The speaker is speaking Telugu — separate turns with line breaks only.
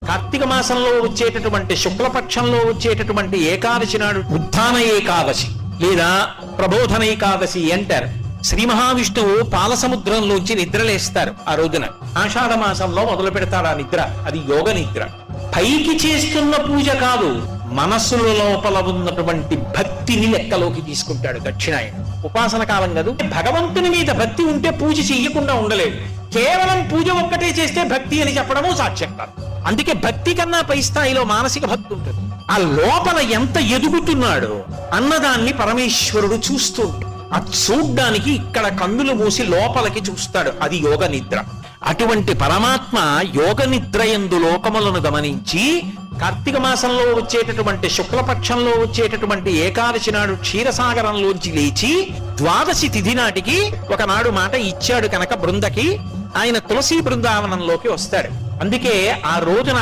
కార్తీక మాసంలో వచ్చేటటువంటి శుక్లపక్షంలో వచ్చేటటువంటి ఏకాదశి నాడు ఉత్థాన ఏకాదశి లేదా ప్రబోధన ఏకాదశి అంటారు. శ్రీ మహావిష్ణువు పాల సముద్రంలోంచి నిద్రలేస్తారు. ఆ రోజున ఆషాఢ మాసంలో మొదలు పెడతారు ఆ నిద్ర. అది యోగ నిద్ర. పైకి చేస్తున్న పూజ కాదు, మనస్సుల లోపల ఉన్నటువంటి భక్తిని లెక్కలోకి తీసుకుంటాడు దక్షిణాయన. ఉపాసన కాలం కాదు. భగవంతుని మీద భక్తి ఉంటే పూజ చెయ్యకుండా ఉండలేదు. కేవలం పూజ ఒక్కటే చేస్తే భక్తి అని చెప్పడము సాక్ష్యం కాదు. అందుకే భక్తి కన్నా పై స్థాయిలో మానసిక భక్తి ఉంటుంది. ఆ లోపల ఎంత ఎదుగుతున్నాడో అన్నదాన్ని పరమేశ్వరుడు చూస్తూ ఆ చూడ్డానికి ఇక్కడ కన్నులు మూసి లోపలికి చూస్తాడు. అది యోగ నిద్ర. అటువంటి పరమాత్మ యోగ నిద్ర యందు లోకములను గమనించి కార్తీక మాసంలో వచ్చేటటువంటి శుక్లపక్షంలో వచ్చేటటువంటి ఏకాదశి నాడు క్షీరసాగరంలోంచి లేచి ద్వాదశి తిథి నాటికి ఒకనాడు మాట ఇచ్చాడు కనుక బృందకి ఆయన తులసి బృందావనంలోకి వస్తాడు. అందుకే ఆ రోజున